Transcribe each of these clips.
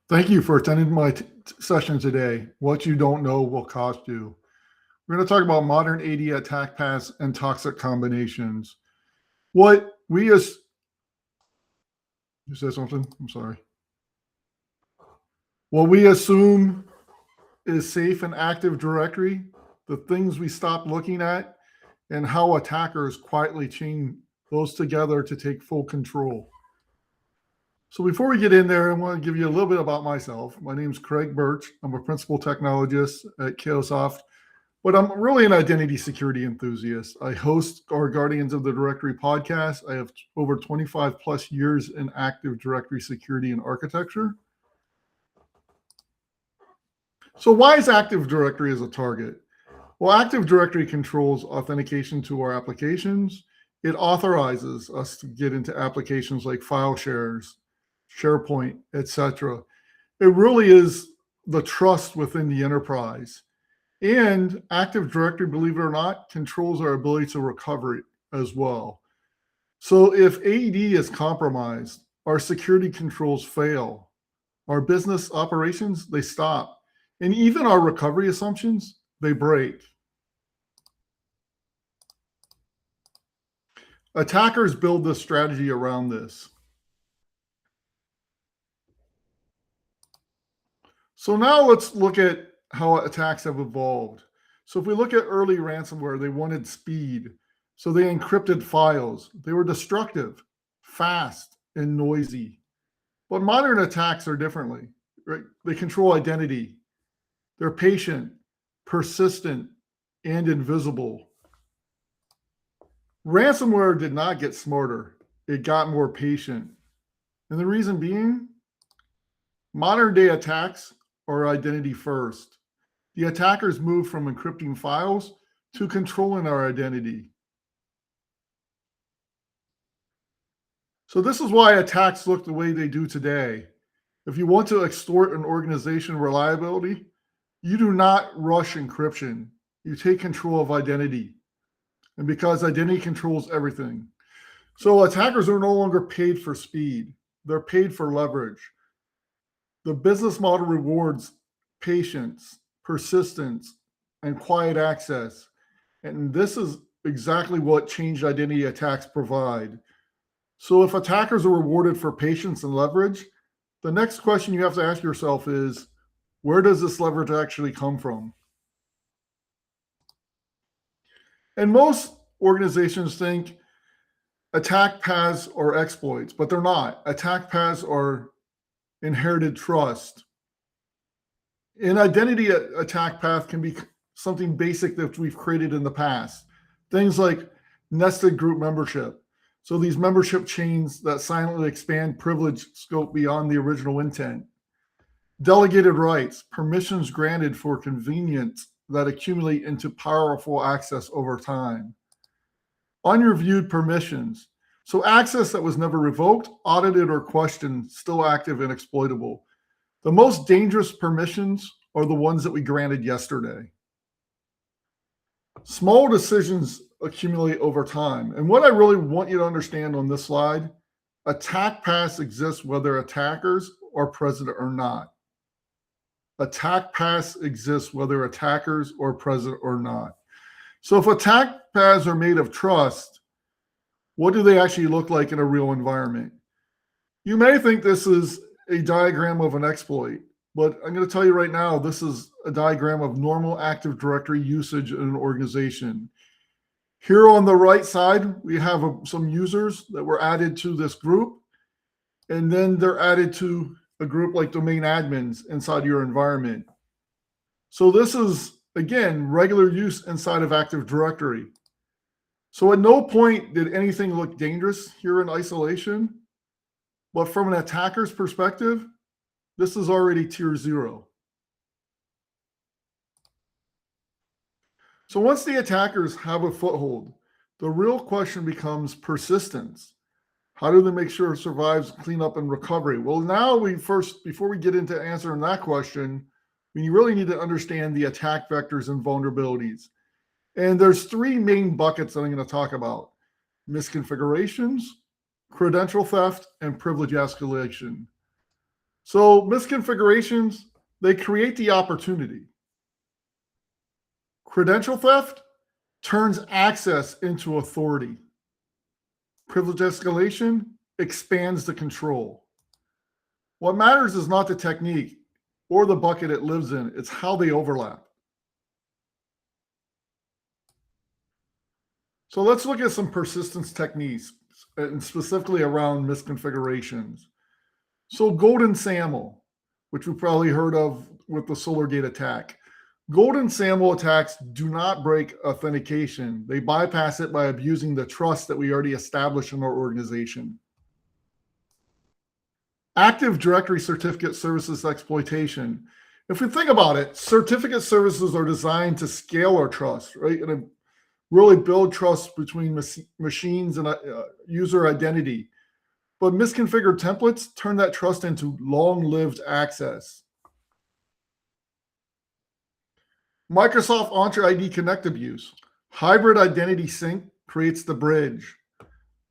Thank you for attending my session today. What you don't know will cost you. We're going to talk about modern AD attack paths and toxic combinations. What we as you said something? I'm sorry. What we assume is safe and Active Directory, the things we stop looking at, and how attackers quietly chain those together to take full control. So before we get in there, I want to give you a little bit about myself. My name is Craig Birch. I'm a principal technologist at Cayosoft, but I'm really an identity security enthusiast. I host our Guardians of the Directory podcast. I have over 25 plus years in Active Directory security and architecture. So why is Active Directory as a target? Well, Active Directory controls authentication to our applications. It authorizes us to get into applications like file shares, SharePoint, etc. It really is the trust within the enterprise. And Active Directory, believe it or not, controls our ability to recover it as well. So if AD is compromised, our security controls fail, our business operations, they stop. And even our recovery assumptions, they break. Attackers build this strategy around this. So now let's look at how attacks have evolved. So if we look at early ransomware, they wanted speed. So they encrypted files. They were destructive, fast, and noisy. But modern attacks are differently, right? They control identity. They're patient, persistent, and invisible. Ransomware did not get smarter. It got more patient. And the reason being, modern day attacks are identity first. The attackers move from encrypting files to controlling our identity. So this is why attacks look the way they do today. If you want to extort an organization reliability, you do not rush encryption. You take control of identity. And because identity controls everything. So attackers are no longer paid for speed. They're paid for leverage. The business model rewards patience, persistence, and quiet access. And this is exactly what changed identity attacks provide. So if attackers are rewarded for patience and leverage, the next question you have to ask yourself is, where does this leverage actually come from? And most organizations think attack paths are exploits, but they're not. Attack paths are inherited trust. An identity attack path can be something basic that we've created in the past. Things like nested group membership. So these membership chains that silently expand privilege scope beyond the original intent. Delegated rights, permissions granted for convenience that accumulate into powerful access over time. Unreviewed permissions. So access that was never revoked, audited, or questioned, still active and exploitable. The most dangerous permissions are the ones that we granted yesterday. Small decisions accumulate over time. And what I really want you to understand on this slide, attack paths exist whether attackers are present or not. Attack paths exist whether attackers are present or not. So if attack paths are made of trust, what do they actually look like in a real environment? You may think this is a diagram of an exploit, but I'm going to tell you right now, this is a diagram of normal Active Directory usage in an organization. Here on the right side, we have some users that were added to this group, and then they're added to a group like domain admins inside your environment. So this is, again, regular use inside of Active Directory. So at no point did anything look dangerous here in isolation, but from an attacker's perspective, this is already tier 0. So once the attackers have a foothold, the real question becomes persistence. How do they make sure it survives cleanup and recovery? Well, now before we get into answering that question, we really need to understand the attack vectors and vulnerabilities. And there's 3 main buckets that I'm going to talk about: misconfigurations, credential theft, and privilege escalation. So misconfigurations, they create the opportunity. Credential theft turns access into authority. Privilege escalation expands the control. What matters is not the technique or the bucket it lives in, it's how they overlap. So let's look at some persistence techniques, and specifically around misconfigurations. So golden SAML, which we've probably heard of with the SolarGate attack. Golden SAML attacks do not break authentication. They bypass it by abusing the trust that we already established in our organization. Active Directory certificate services exploitation. If we think about it, certificate services are designed to scale our trust, right? And really build trust between machines and user identity. But misconfigured templates turn that trust into long-lived access. Microsoft Entra ID Connect abuse. Hybrid identity sync creates the bridge.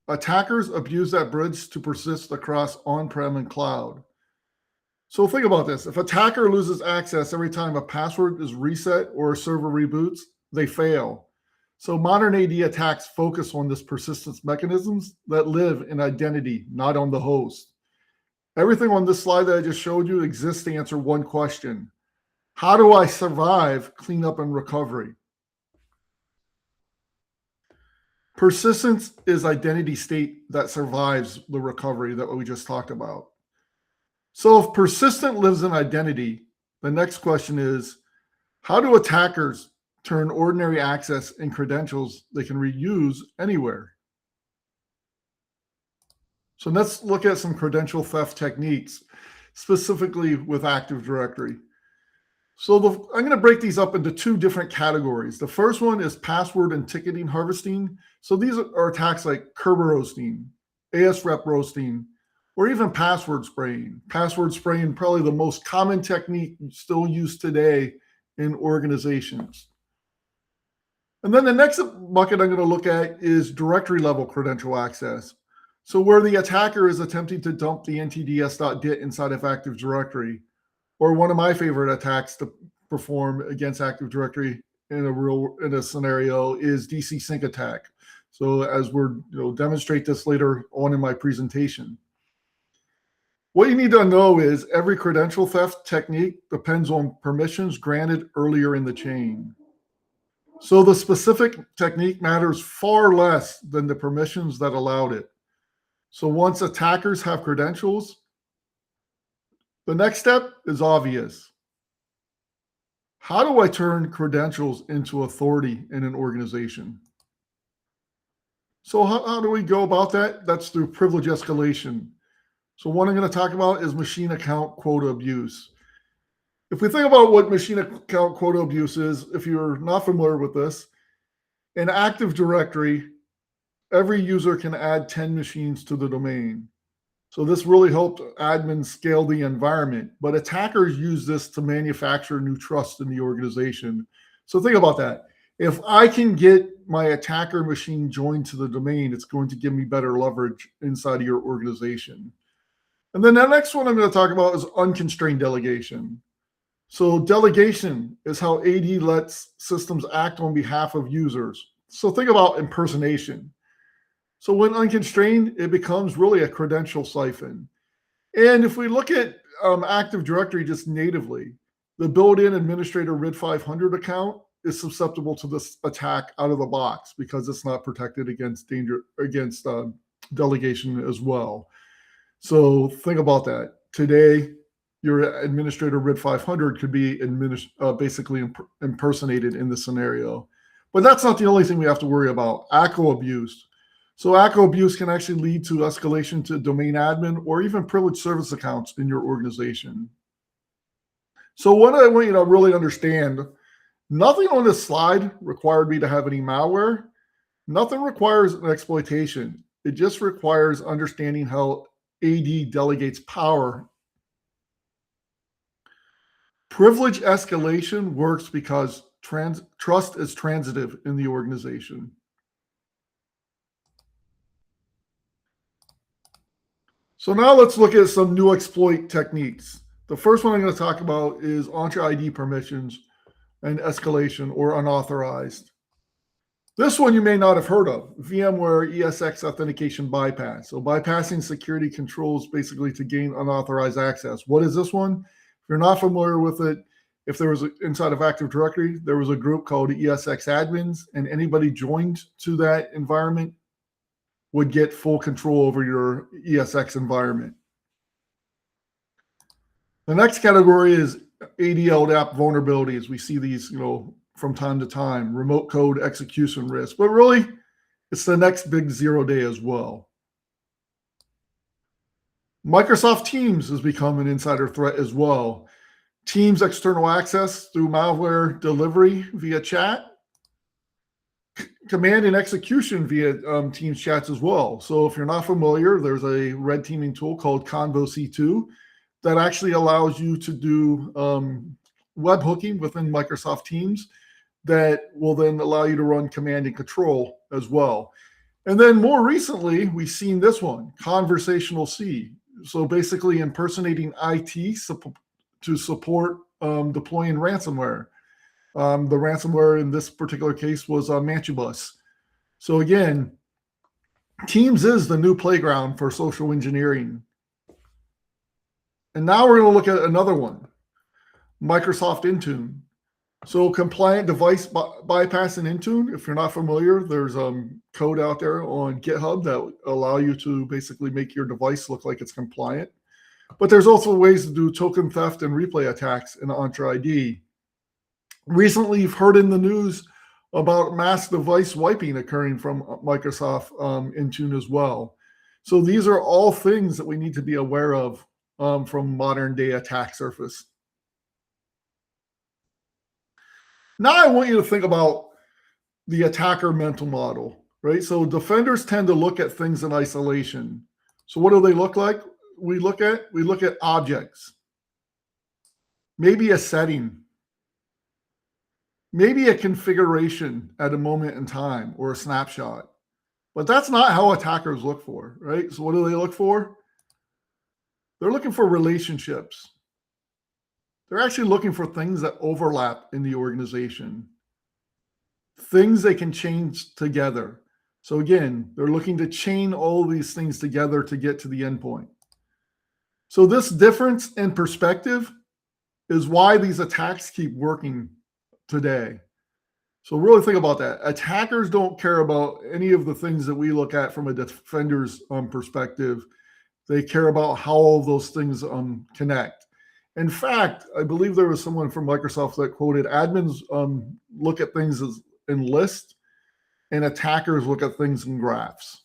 Attackers abuse that bridge to persist across on-prem and cloud. So think about this. If an attacker loses access every time a password is reset or a server reboots, they fail. So modern AD attacks focus on this persistence mechanisms that live in identity, not on the host. Everything on this slide that I just showed you exists to answer one question. How do I survive cleanup and recovery? Persistence is identity state that survives the recovery that we just talked about. So if persistent lives in identity, the next question is, how do attackers turn ordinary access and credentials they can reuse anywhere? So let's look at some credential theft techniques, specifically with Active Directory. So I'm going to break these up into two different categories. The first one is password and ticketing harvesting. So these are attacks like Kerber roasting, ASREP roasting, or even password spraying. Password spraying, probably the most common technique still used today in organizations. And then the next bucket I'm going to look at is directory level credential access. So where the attacker is attempting to dump the ntds.dit inside of Active Directory, or one of my favorite attacks to perform against Active Directory in a scenario is DC sync attack. So as we're demonstrate this later on in my presentation. What you need to know is every credential theft technique depends on permissions granted earlier in the chain. So the specific technique matters far less than the permissions that allowed it. So once attackers have credentials, the next step is obvious. How do I turn credentials into authority in an organization? So how do we go about that? That's through privilege escalation. So what I'm going to talk about is machine account quota abuse. If we think about what machine account quota abuse is, if you're not familiar with this, in Active Directory, every user can add 10 machines to the domain. So this really helped admins scale the environment, but attackers use this to manufacture new trust in the organization. So think about that. If I can get my attacker machine joined to the domain, it's going to give me better leverage inside of your organization. And then the next one I'm going to talk about is unconstrained delegation. So delegation is how AD lets systems act on behalf of users. So think about impersonation. So when unconstrained, it becomes really a credential siphon. And if we look at Active Directory just natively, the built-in administrator RID 500 account is susceptible to this attack out of the box because it's not protected against delegation as well. So think about that. Today, your administrator RID 500 could be basically impersonated in this scenario. But that's not the only thing we have to worry about. ACO abuse. So ACO abuse can actually lead to escalation to domain admin or even privileged service accounts in your organization. So what I want you to really understand, nothing on this slide required me to have any malware. Nothing requires an exploitation. It just requires understanding how AD delegates power. Privilege escalation works because trust is transitive in the organization. So now let's look at some new exploit techniques. The first one I'm going to talk about is Entra ID permissions and escalation or unauthorized. This one you may not have heard of, VMware ESX authentication bypass. So bypassing security controls basically to gain unauthorized access. What is this one? If you're not familiar with it, if there was inside of Active Directory, there was a group called ESX admins, and anybody joined to that environment would get full control over your ESX environment. The next category is ADL app vulnerabilities. We see these, from time to time, remote code execution risk, but really it's the next big 0 day as well. Microsoft Teams has become an insider threat as well. Teams external access through malware delivery via chat, command and execution via Teams chats as well. So if you're not familiar, there's a red teaming tool called Convo C2 that actually allows you to do web hooking within Microsoft Teams that will then allow you to run command and control as well. And then more recently, we've seen this one, conversational C. So basically impersonating IT to support deploying ransomware. The ransomware in this particular case was Mantubus. So again, Teams is the new playground for social engineering. And now we're going to look at another one, Microsoft Intune. So compliant device bypass in Intune, if you're not familiar, there's code out there on GitHub that allow you to basically make your device look like it's compliant. But there's also ways to do token theft and replay attacks in Entra ID. Recently, you've heard in the news about mass device wiping occurring from Microsoft Intune as well. So these are all things that we need to be aware of from modern day attack surface. Now I want you to think about the attacker mental model, right? So defenders tend to look at things in isolation. So what do they look like? We look at objects, maybe a setting, maybe a configuration at a moment in time or a snapshot. But that's not how attackers look for, right? So what do they look for? They're looking for relationships. They're actually looking for things that overlap in the organization, things they can change together. So again, they're looking to chain all these things together to get to the endpoint. So this difference in perspective is why these attacks keep working today. So really think about that. Attackers don't care about any of the things that we look at from a defender's perspective. They care about how all those things connect. In fact, I believe there was someone from Microsoft that quoted, admins look at things as in lists and attackers look at things in graphs.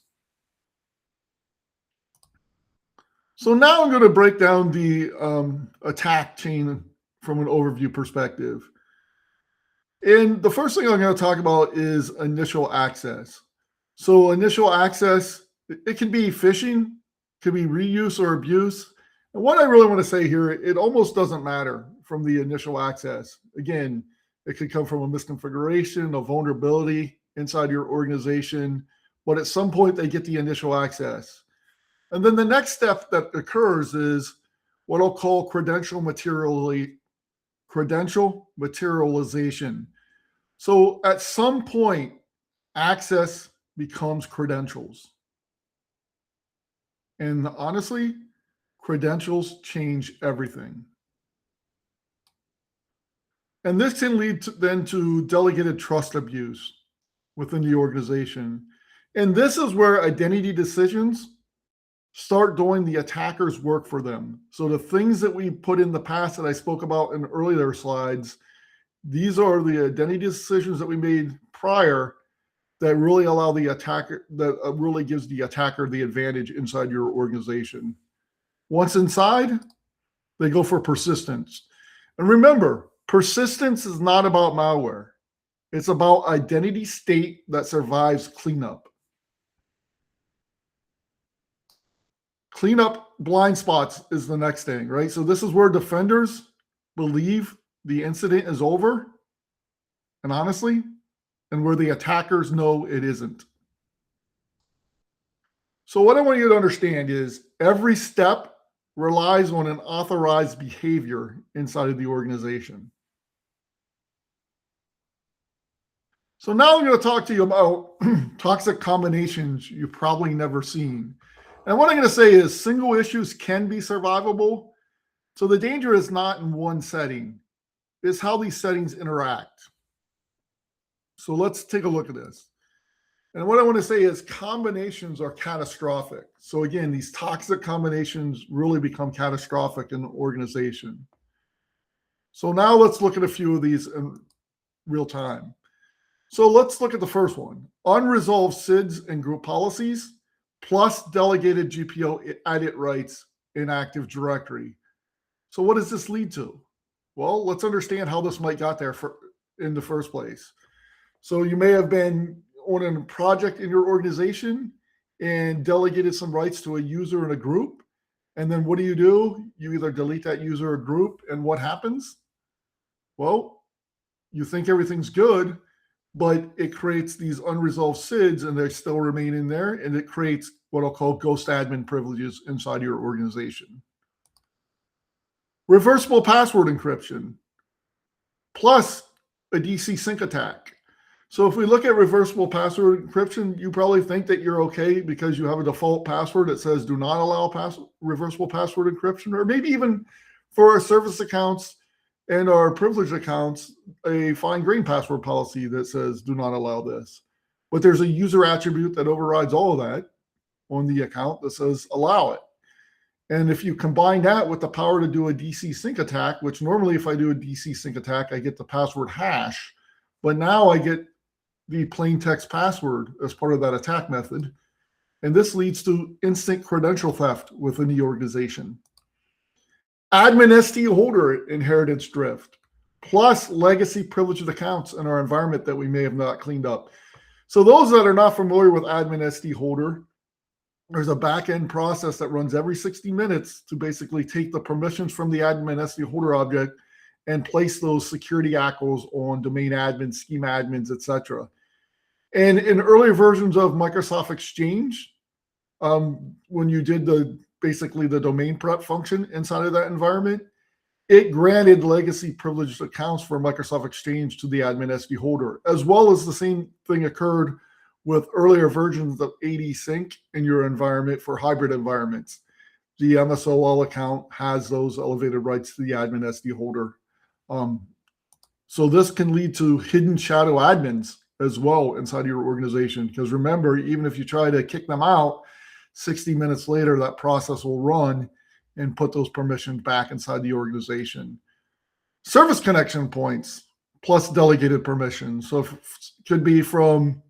So now I'm going to break down the attack chain from an overview perspective. And the first thing I'm going to talk about is initial access. So initial access, it can be phishing, could be reuse or abuse. And what I really want to say here, it almost doesn't matter from the initial access. Again, it could come from a misconfiguration, a vulnerability inside your organization, but at some point they get the initial access. And then the next step that occurs is what I'll call credential materialization. So at some point, access becomes credentials. And honestly, credentials change everything. And this can lead then to delegated trust abuse within the organization. And this is where identity decisions start doing the attacker's work for them. So the things that we put in the past that I spoke about in earlier slides, these are the identity decisions that we made prior that really allow the attacker, that really gives the attacker the advantage inside your organization. Once inside, they go for persistence. And remember, persistence is not about malware. It's about identity state that survives cleanup. Cleanup blind spots is the next thing, right? So this is where defenders believe the incident is over, and honestly, and where the attackers know it isn't. So what I want you to understand is Every step relies on an authorized behavior inside of the organization. So now I'm going to talk to you about toxic combinations you've probably never seen. And what I'm going to say is single issues can be survivable. So the danger is not in one setting, it's how these settings interact. So let's take a look at this. And what I want to say is combinations are catastrophic. So again, these toxic combinations really become catastrophic in the organization. So now let's look at a few of these in real time. So let's look at the first one. Unresolved SIDS and group policies plus delegated GPO edit rights in Active Directory. So what does this lead to? Well, let's understand how this might got there in the first place. So you may have been on a project in your organization and delegated some rights to a user in a group. And then what do? You either delete that user or group, and what happens? Well, you think everything's good, but it creates these unresolved SIDS and they still remain in there, and it creates what I'll call ghost admin privileges inside your organization. Reversible password encryption plus a DC sync attack. So if we look at reversible password encryption, you probably think that you're okay because you have a default password that says do not allow reversible password encryption, or maybe even for our service accounts and our privileged accounts, a fine grained password policy that says do not allow this. But there's a user attribute that overrides all of that on the account that says allow it. And if you combine that with the power to do a DC sync attack, which normally if I do a DC sync attack, I get the password hash, but now I get the plain text password as part of that attack method. And this leads to instant credential theft within the organization. Admin ST holder inheritance drift, plus legacy privileged accounts in our environment that we may have not cleaned up. So those that are not familiar with admin ST holder, there's a back-end process that runs every 60 minutes to basically take the permissions from the admin ST holder object and place those security ACLs on domain admins, schema admins, etc. And in earlier versions of Microsoft Exchange, when you did basically the domain prep function inside of that environment, it granted legacy privileged accounts for Microsoft Exchange to the admin ST holder, as well as the same thing occurred with earlier versions of AD Sync in your environment for hybrid environments. The MSOL account has those elevated rights to the admin ST holder. So this can lead to hidden shadow admins as well inside your organization. Because remember, even if you try to kick them out, 60 minutes later, that process will run and put those permissions back inside the organization. Service connection points plus delegated permissions. So it could be from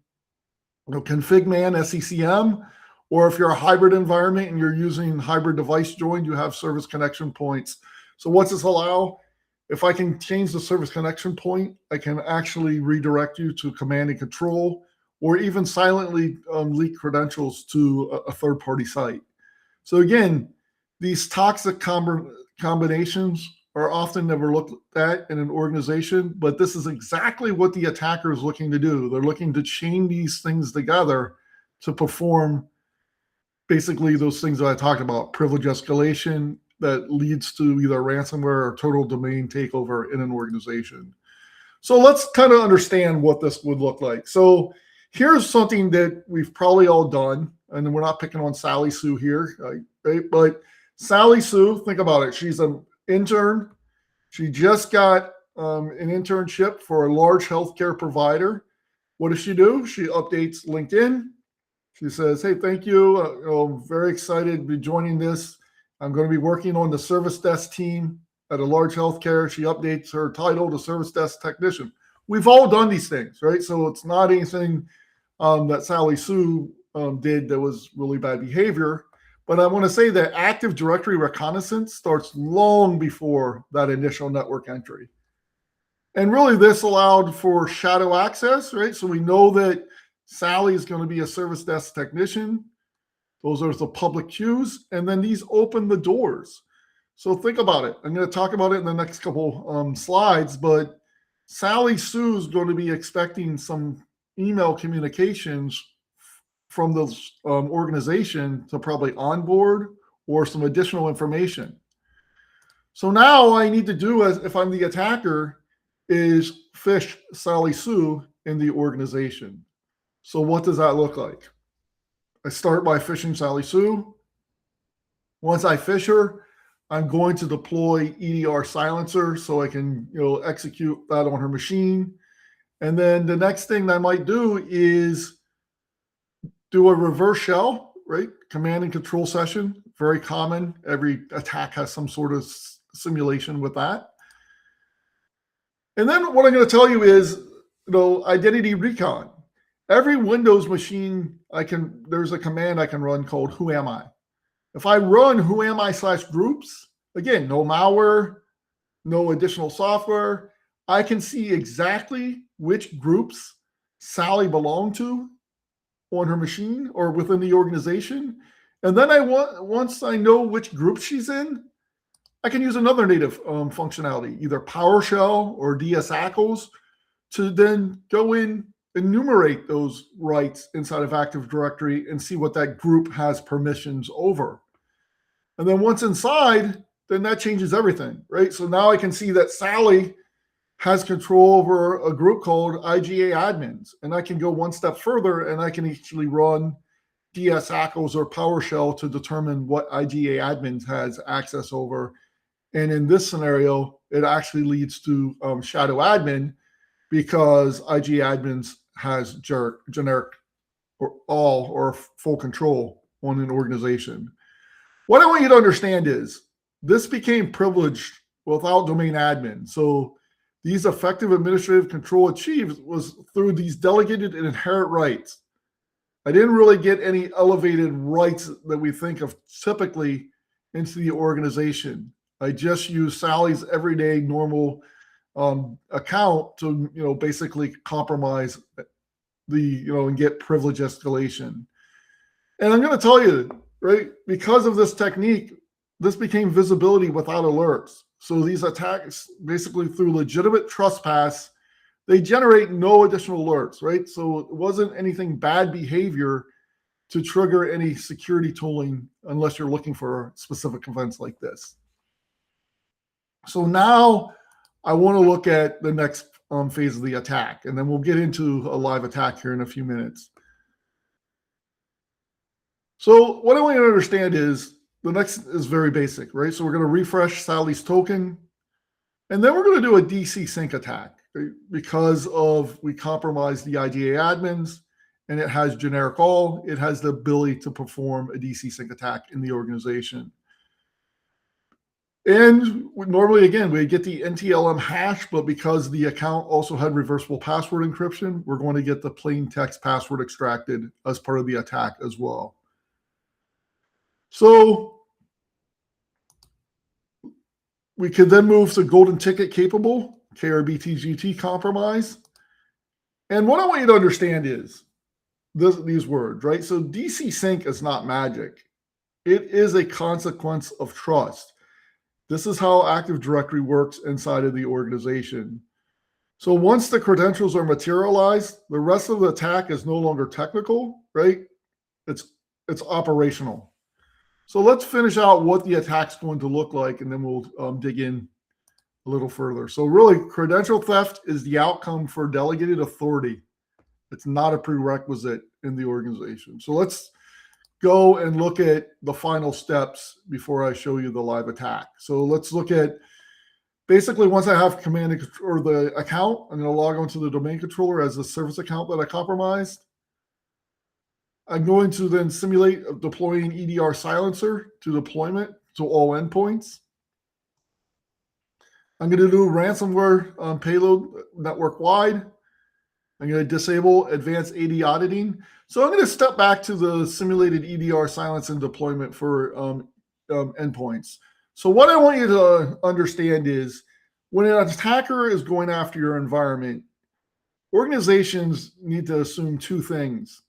config man SCCM, or if you're a hybrid environment and you're using hybrid device join, you have service connection points. So what's this allow? If I can change the service connection point, I can actually redirect you to command and control, or even silently leak credentials to a third-party site. So again, these toxic combinations are often never looked at in an organization, but this is exactly what the attacker is looking to do. They're looking to chain these things together to perform basically those things that I talked about, privilege escalation that leads to either ransomware or total domain takeover in an organization. So let's kind of understand what this would look like. So here's something that we've probably all done, and we're not picking on Sally Sue here, right? But Sally Sue, think about it. She's an intern. She just got an internship for a large healthcare provider. What does she do? She updates LinkedIn. She says, hey, thank you. I'm very excited to be joining this. I'm going to be working on the service desk team at a large healthcare. She updates her title to service desk technician. We've all done these things, right? So it's not anything that Sally Sue did that was really bad behavior. But I want to say that Active Directory reconnaissance starts long before that initial network entry. And really this allowed for shadow access, right? So we know that Sally is going to be a service desk technician. Those are the public queues. And then these open the doors. So think about it. I'm going to talk about it in the next couple slides, but Sally Sue is going to be expecting some email communications from the organization to probably onboard or some additional information. So now all I need to do, as if I'm the attacker, is phish Sally Sue in the organization. So what does that look like? I start by phishing Sally Sue. Once I phish her, I'm going to deploy EDR silencer so I can execute that on her machine. And then the next thing I might do is do a reverse shell, right? Command and control session, very common. Every attack has some sort of simulation with that. And then what I'm going to tell you is, identity recon. Every Windows machine, there's a command I can run called who am I. If I run who am I /groups, again, no malware, no additional software, I can see exactly which groups Sally belonged to on her machine or within the organization. And then once I know which group she's in, I can use another native functionality, either PowerShell or DSACLs, to then go in, enumerate those rights inside of Active Directory and see what that group has permissions over. And then once inside, then that changes everything, right? So now I can see that Sally has control over a group called IGA admins. And I can go one step further and I can actually run DSACLs or PowerShell to determine what IGA admins has access over. And in this scenario, it actually leads to shadow admin because IGA admins has generic or all or full control on an organization. What I want you to understand is this became privileged without domain admin. So these effective administrative control achieved was through these delegated and inherent rights. I didn't really get any elevated rights that we think of typically into the organization. I just use Sally's everyday normal account to basically compromise and get privilege escalation. And I'm going to tell you, right, because of this technique, this became visibility without alerts. So these attacks, basically through legitimate trespass, they generate no additional alerts, right? So it wasn't anything bad behavior to trigger any security tooling unless you're looking for specific events like this. So now I want to look at the next phase of the attack, and then we'll get into a live attack here in a few minutes. So what I want you to understand is the next is very basic, right? So we're going to refresh Sally's token, and then we're going to do a DC sync attack, right? Because we compromised the IGA admins, and it has generic all. It has the ability to perform a DC sync attack in the organization. And normally, again, we get the NTLM hash, but because the account also had reversible password encryption, we're going to get the plain text password extracted as part of the attack as well. So we could then move to golden ticket capable, KRBTGT compromise. And what I want you to understand is these words, right? So DC sync is not magic. It is a consequence of trust. This is how Active Directory works inside of the organization. So once the credentials are materialized, the rest of the attack is no longer technical, right? It's operational. So let's finish out what the attack's going to look like, and then we'll dig in a little further. So really, credential theft is the outcome for delegated authority. It's not a prerequisite in the organization. So let's go and look at the final steps before I show you the live attack. So let's look at, basically, once I have command or the account, I'm going to log on to the domain controller as a service account that I compromised. I'm going to then simulate deploying EDR silencer to deployment to all endpoints. I'm going to do ransomware payload network wide. I'm going to disable advanced AD auditing. So I'm going to step back to the simulated EDR silence and deployment for endpoints. So what I want you to understand is when an attacker is going after your environment, organizations need to assume two things.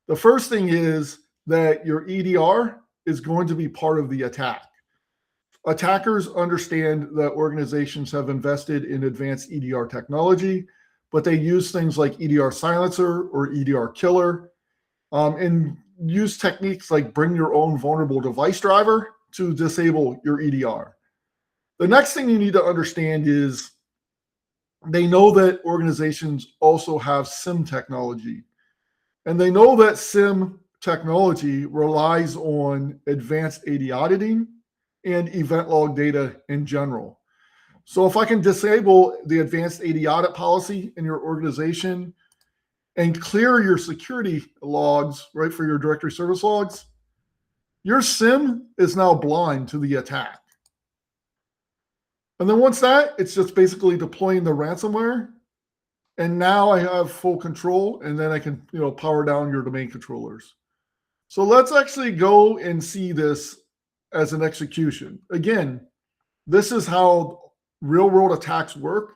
The first thing is that your EDR is going to be part of the attack. Attackers understand that organizations have invested in advanced EDR technology, but they use things like EDR silencer or EDR killer, and use techniques like bring your own vulnerable device driver to disable your EDR. The next thing you need to understand is they know that organizations also have SIM technology. And they know that SIM technology relies on advanced AD auditing and event log data in general. So if I can disable the advanced AD audit policy in your organization and clear your security logs, right, for your directory service logs, your SIM is now blind to the attack. And then once that, it's just basically deploying the ransomware. And now I have full control, and then I can, power down your domain controllers. So let's actually go and see this as an execution. Again, this is how real world attacks work.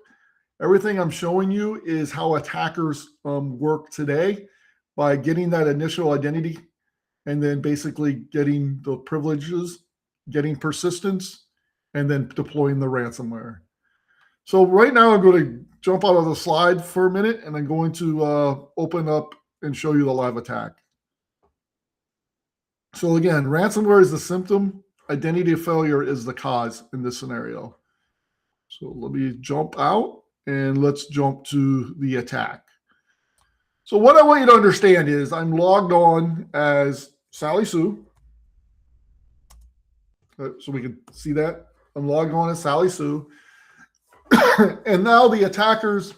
Everything I'm showing you is how attackers work today by getting that initial identity and then basically getting the privileges, getting persistence, and then deploying the ransomware. So right now I'm going to jump out of the slide for a minute, and I'm going to open up and show you the live attack. So again, ransomware is the symptom, identity failure is the cause in this scenario. So let me jump out and let's jump to the attack. So what I want you to understand is I'm logged on as Sally Sue. So we can see that. I'm logged on as Sally Sue. And now the attacker's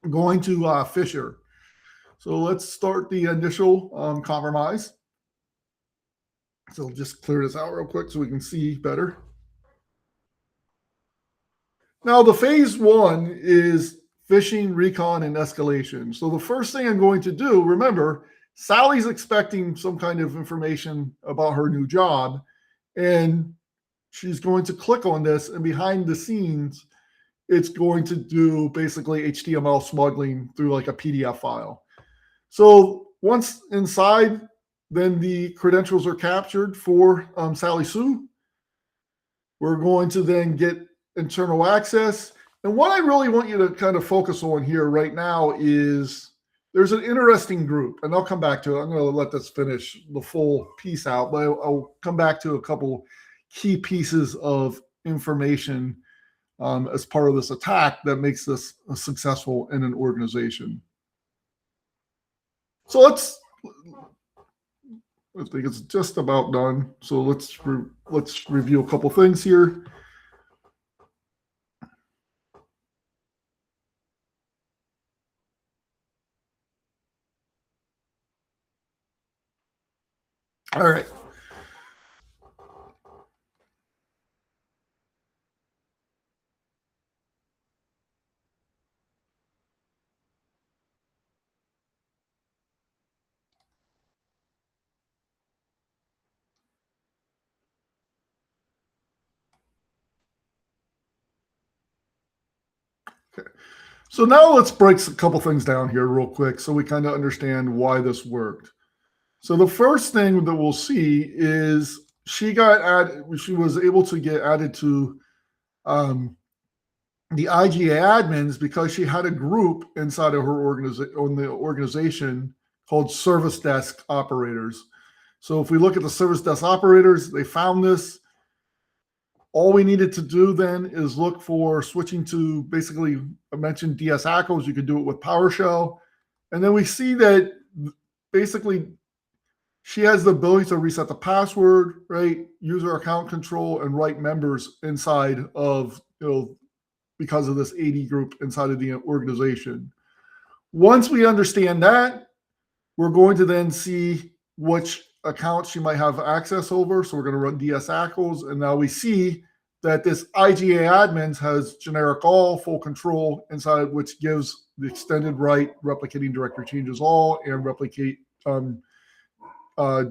going to phish her. So let's start the initial compromise. So just clear this out real quick so we can see better. Now the phase one is phishing, recon, and escalation. So the first thing I'm going to do, remember, Sally's expecting some kind of information about her new job, and she's going to click on this, and behind the scenes, it's going to do basically HTML smuggling through like a PDF file. So once inside, then the credentials are captured for Sally Sue. We're going to then get internal access. And what I really want you to kind of focus on here right now is there's an interesting group, and I'll come back to it. I'm going to let this finish the full piece out, but I'll come back to a couple key pieces of information as part of this attack that makes this successful in an organization. So I think it's just about done. So let's review a couple things here. All right. Okay. So now let's break a couple things down here real quick so we kind of understand why this worked. So the first thing that we'll see is she was able to get added to the IGA admins because she had a group inside of her organization called service desk operators. So if we look at the service desk operators, they found this. All we needed to do then is look for switching to basically, I mentioned DS Echoes. You could do it with PowerShell. And then we see that basically she has the ability to reset the password, right? User account control and write members inside of, because of this AD group inside of the organization. Once we understand that, we're going to then see which accounts she might have access over. So we're going to run DS Echoes, and now we see that this IGA admins has generic all, full control inside, which gives the extended right, replicating directory changes all, and replicate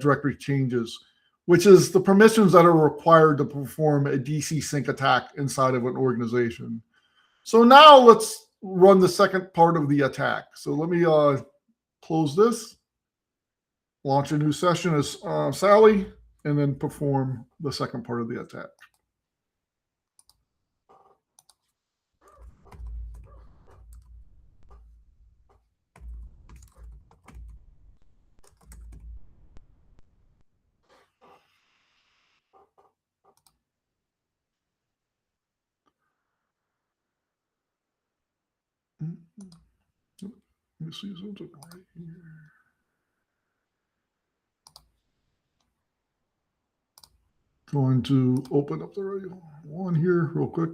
directory changes, which is the permissions that are required to perform a DC sync attack inside of an organization. So now let's run the second part of the attack. So let me close this, launch a new session as Sally, and then perform the second part of the attack. Let me see something right here. Going to open up the right one here real quick.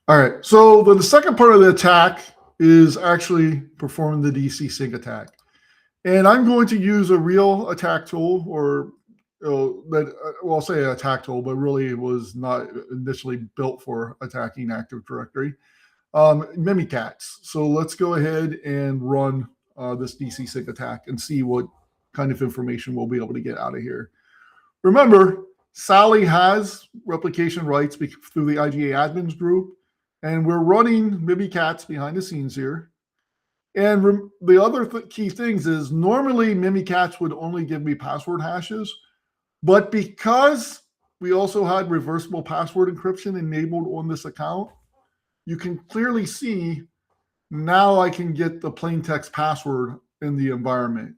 All right, so the second part of the attack is actually performing the DC sync attack. And I'm going to use a real attack tool, or I'll say attack tool, but really it was not initially built for attacking Active Directory. Mimikatz. So let's go ahead and run this DC sync attack and see what kind of information we'll be able to get out of here. Remember, Sally has replication rights through the IGA admins group, and we're running Mimikatz behind the scenes here. And the other key things is normally Mimikatz would only give me password hashes, but because we also had reversible password encryption enabled on this account, you can clearly see now I can get the plain text password in the environment.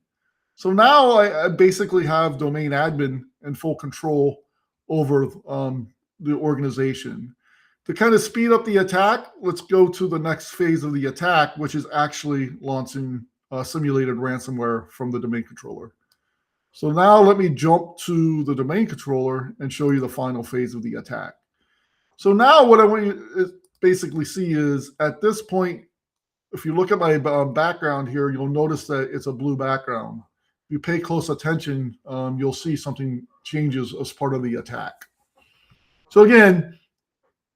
So now I basically have domain admin and full control over the organization. To kind of speed up the attack, let's go to the next phase of the attack, which is actually launching simulated ransomware from the domain controller. So now let me jump to the domain controller and show you the final phase of the attack. So now what I want you to basically see is at this point, if you look at my background here, you'll notice that it's a blue background. If you pay close attention, you'll see something changes as part of the attack. So again,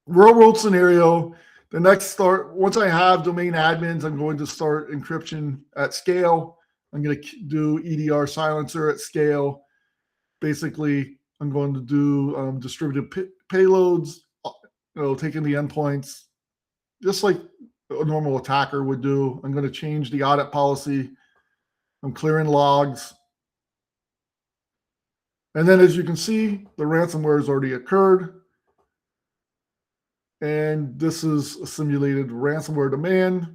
real world scenario, the next start, once I have domain admins, I'm going to start encryption at scale. I'm going to do EDR silencer at scale. Basically, I'm going to do distributed payloads, taking the endpoints, just like a normal attacker would do. I'm going to change the audit policy. I'm clearing logs. And then as you can see, the ransomware has already occurred. And this is a simulated ransomware demand.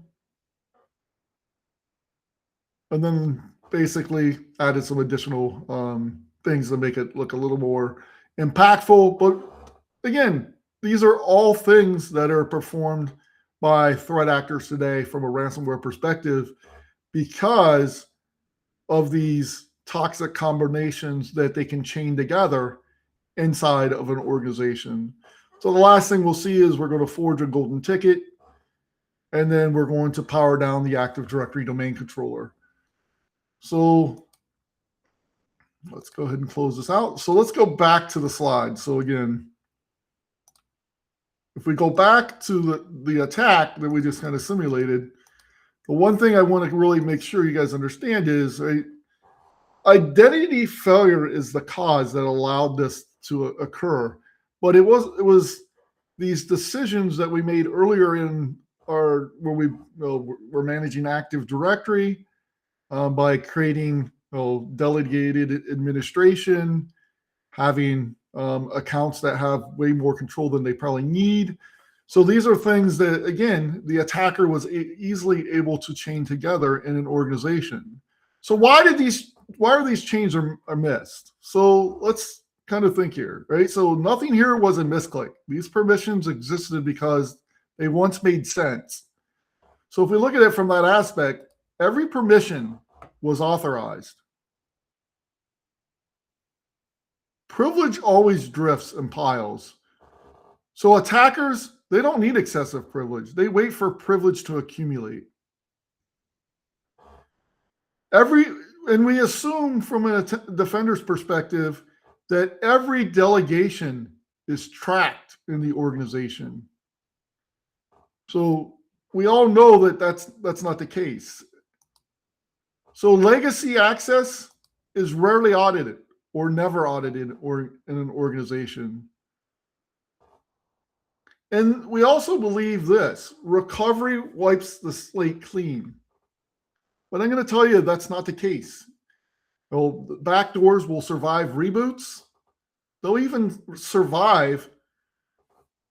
And then basically added some additional things to make it look a little more impactful. But again, these are all things that are performed by threat actors today from a ransomware perspective because of these toxic combinations that they can chain together inside of an organization. So the last thing we'll see is we're going to forge a golden ticket, and then we're going to power down the Active Directory domain controller. So let's go ahead and close this out. So let's go back to the slide. So again, if we go back to the attack that we just kind of simulated, the one thing I want to really make sure you guys understand is identity failure is the cause that allowed this to occur. But it was these decisions that we made earlier in where we were managing Active Directory by creating delegated administration, having accounts that have way more control than they probably need. So these are things that, again, the attacker was easily able to chain together in an organization. So why are these chains are missed? So let's kind of think here, right? So nothing here was a misclick. These permissions existed because they once made sense. So if we look at it from that aspect, every permission was authorized. Privilege always drifts and piles. So attackers, they don't need excessive privilege. They wait for privilege to accumulate. And we assume from a defender's perspective that every delegation is tracked in the organization. So we all know that that's not the case. So legacy access is rarely audited or never audited or in an organization. And we also believe this: recovery wipes the slate clean. But I'm going to tell you that's not the case. Well, backdoors will survive reboots. They'll even survive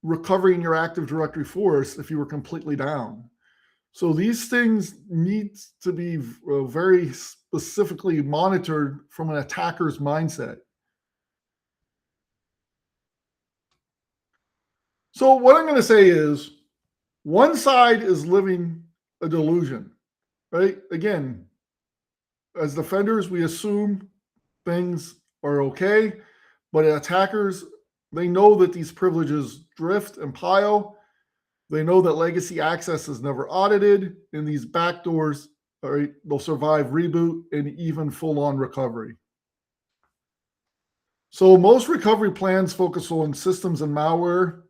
recovering your Active Directory force if you were completely down. So these things need to be very specifically monitored from an attacker's mindset. So what I'm going to say is One side is living a delusion, right? Again, as defenders, we assume things are okay, but attackers, they know that these privileges drift and pile. They know that legacy access is never audited, and these backdoors, all right, they'll survive reboot and even full-on recovery. So most recovery plans focus on systems and malware.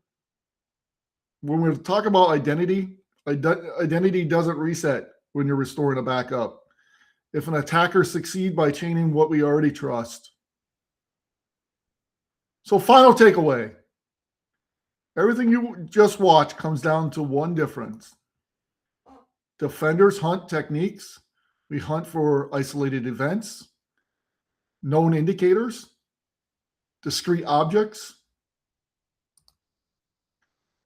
When we talk about identity, identity doesn't reset when you're restoring a backup. If an attacker succeeds by chaining what we already trust. So final takeaway. Everything you just watched comes down to one difference. Defenders hunt techniques. We hunt for isolated events, known indicators, discrete objects.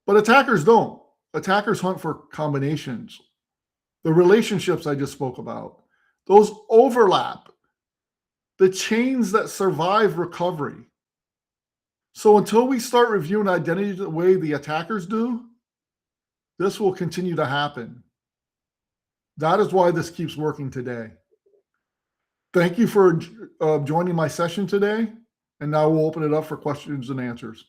But attackers don't. Attackers hunt for combinations. The relationships I just spoke about, those overlap, the chains that survive recovery. So until we start reviewing identity the way the attackers do, this will continue to happen. That is why this keeps working today. Thank you for joining my session today. And now we'll open it up for questions and answers.